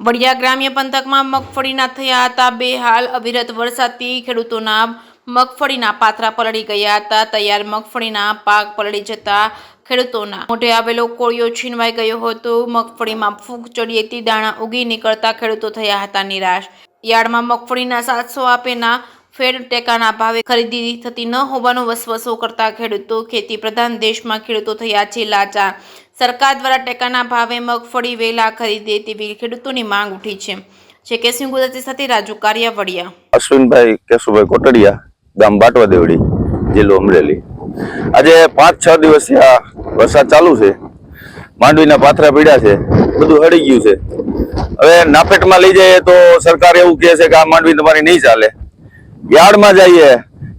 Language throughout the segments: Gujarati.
વડિયા ગ્રામ્ય પંથકમાં મગફળીના થયા હતા બેહાલ। અવિરત વરસાદથી ખેડૂતોના મગફળીના પાથરા પલળી ગયા હતા। તૈયાર મગફળીના પાક પલળી જતા ખેડૂતોના મોઢે આવેલો કોળિયો છીનવાઈ ગયો હતો। મગફળીમાં ફૂગ ચડી હતી। દાણા ઉગી નીકળતા ખેડૂતો થયા હતા નિરાશ। યાર્ડમાં મગફળીના 700 આપેના ફેર ટેકાના ભાવે ખરીદી થતી ન હોવાનો વસવસો કરતા ખેડૂતો। ખેતી પ્રધાન દેશમાં ખેડૂતો થયા છે લાચાર। સરકાર દ્વારા ટેકાના ભાવે મગફળી વહેલા ખરીદે તેવી ખેડૂતોની માંગ ઉઠી છે। કેસી ગુજરાતી સાથે રાજુ કારિયા, વડિયા। અશ્વિનભાઈ કેશુભાઈ કોટડિયા, ગામ બાટવા દેવડી, જિલ્લો અમરેલી। આજે 5-6 દિવસથી આ વરસાદ ચાલુ છે। માંડવીના પાથરા પીડ્યા છે, બધું હળી ગયું છે। હવે નાફેટમાં લઈ જઈએ તો સરકાર એવું કહે છે કે આ માંડવી તમારી નહીં ચાલે। યાર્ડમાં જઈએ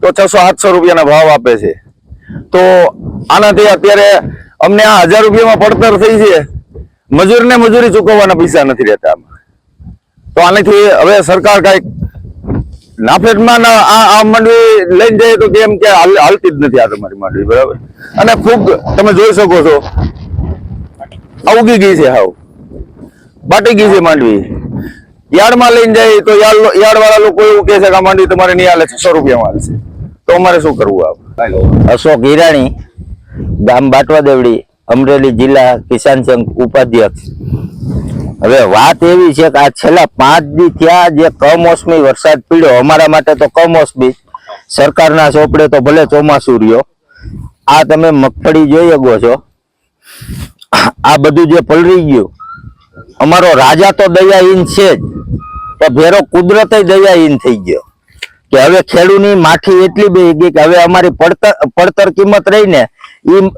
તો 600-700 રૂપિયાના ભાવ આપે છે। તો આનાથી અત્યારે અમને આ 1000 રૂપિયામાં પડતર થઈ છે। મજૂરને મજૂરી ચૂકવવાના પૈસા નથી રહેતા। તો આનાથી હવે સરકાર કઈક નાફેટમાં આ માંડવી લઈને જાય તો કેમ કે હાલતી જ નથી આ તમારી માંડવી, બરાબર। અને ફૂગ તમે જોઈ શકો છો, ઉગી ગઈ છે, હાવ બાટી ગઈ છે માંડવી। યાર્ડમાં લઈને જાય તો યાર્ડ વાળા લોકો એવું કહે છે કે આ માંડવી તમારે નહીં હાલે, 600 રૂપિયામાં હાલશે। તો અમારે શું કરવું? અશોક હિરાણી, ગામ બાટવા દેવડી, અમરેલી જિલ્લા કિસાન સંઘ ઉપાધ્યક્ષ। હવે વાત એવી છે કે આ છેલ્લા 5 દી થયા જે કમોસમી વરસાદ પડ્યો, અમારા માટે તો કમોસમી, સરકારના ચોપડે તો ભલે ચોમાસું રહ્યો। આ તમે મગફળી જોઈ શકો છો, આ બધું જે પલળી ગયું, અમારો રાજા તો દયાહીન છે જ, તો ભેરો કુદરત દયાહીન થઈ ગયો કે હવે ખેડૂની માઠી એટલી બે ગઈ કે હવે અમારી પડતર કિંમત રહી ને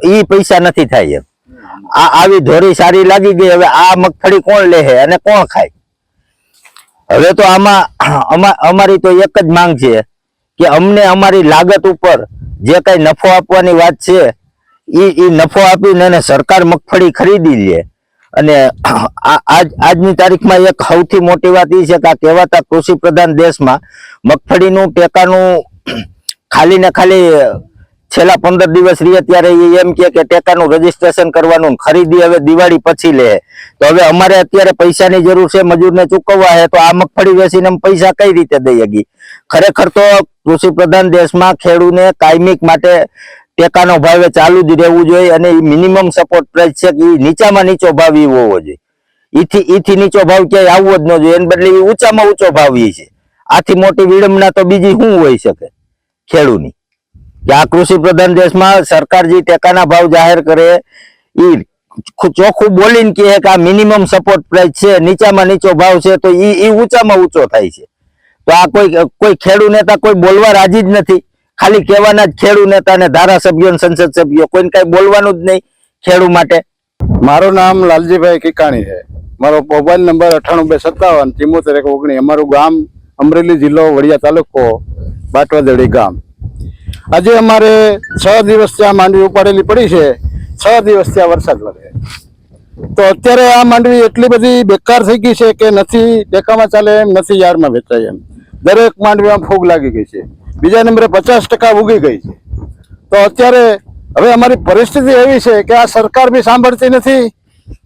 ઈ પૈસા નથી થાય। આ આવી ધોરી સારી લાગી ગઈ। હવે આ મગફળી કોણ લે અને કોણ ખાય? હવે તો આમાં અમારી તો એક જ માંગ છે કે અમને અમારી લાગત ઉપર જે કઈ નફો આપવાની વાત છે એ નફો આપીને સરકાર મગફળી ખરીદી લે। અને આજની તારીખમાં એક સૌથી મોટી વાત એ છે કે આ કહેવાતા કૃષિ પ્રધાન દેશમાં મગફળીનું ટેકાનું ખાલી ને ખાલી છેલ્લા 15 દિવસ રહે ત્યારે એમ કે ટેકાનું રજીસ્ટ્રેશન કરવાનું, ખરીદી હવે દિવાળી પછી લે। તો હવે અમારે અત્યારે પૈસાની જરૂર છે, મજૂરને ચૂકવવા છે, તો આ મગફળી વેચીને પૈસા કઈ રીતે દઈ શકીએ? ખરેખર તો કૃષિ પ્રધાન દેશમાં ખેડૂતને કાયમિક માટે ટેકાનો ભાવે ચાલુ જ રહેવું જોઈએ અને મિનિમમ સપોર્ટ પ્રાઇસ છે કે નીચામાં નીચો ભાવ એવો હોવો જોઈએ। ઈથી નીચો ભાવ ક્યાંય આવવો જ ન જોઈએ, એને બદલે ઊંચામાં ઊંચો ભાવ છે। આથી મોટી વિડંબના તો બીજી શું હોઈ શકે ખેડૂતની? કે આ કૃષિ પ્રધાન દેશમાં સરકાર જે ટેકાના ભાવ જાહેર કરે એ ચોખ્ખું બોલીને કહે કે આ મિનિમમ સપોર્ટ પ્રાઇસ છે, નીચામાં નીચો ભાવ છે, તો એ ઊંચામાં ઊંચો થાય છે। તો આ કોઈ ખેડૂત નેતા કોઈ બોલવા રાજી જ નથી। ખાલી કહેવાના જ ખેડૂત નેતા ને ધારાસભ્યો, સંસદ સભ્યો, કોઈને કઈ બોલવાનું જ નહીં ખેડૂત માટે। મારું નામ લાલજીભાઈ કિકાણી છે। મારો મોબાઈલ નંબર 9827577419। અમારું ગામ અમરેલી જિલ્લો, વડિયા તાલુકો, બાટવા દેવડી ગામ। આજે અમારે 6 દિવસ ત્યાં માંડવી ઉપાડેલી પડી છે। 6 દિવસ ત્યાં વરસાદ પડે તો અત્યારે આ માંડવી એટલી બધી બેકાર થઈ ગઈ છે કે નથી ટેકામાં ચાલે એમ, નથી યાર્ડમાં વેચાય એમ। દરેક માંડવીમાં ફૂગ લાગી ગઈ છે। બીજા નંબરે 50% ઉગી ગઈ છે। તો અત્યારે હવે અમારી પરિસ્થિતિ એવી છે કે આ સરકાર બી સાંભળતી નથી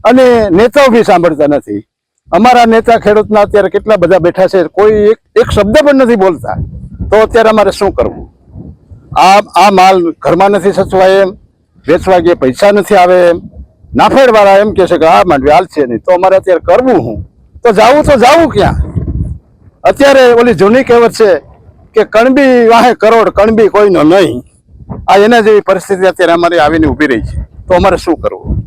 અને નેતાઓ બી સાંભળતા નથી। અમારા નેતા ખેડૂતના અત્યારે કેટલા બધા બેઠા છે, કોઈ એક શબ્દ પણ નથી બોલતા। તો અત્યારે અમારે શું કરવું? આ માલ ઘરમાં નથી સચવાય એમ, વેચવા ગયા પૈસા નથી આવે એમ, નાફેડ વાળા એમ કે છે કે આ માંડવી હાલશે નહીં। તો અમારે અત્યારે કરવું શું? તો જાવું ક્યાં? અત્યારે ઓલી જૂની કહેવત છે કે કણબી વાહે કરોડ, કણબી કોઈનો નહીં। આ એના જેવી પરિસ્થિતિ અત્યારે અમારી આવીને ઊભી રહી છે। તો અમારે શું કરવું?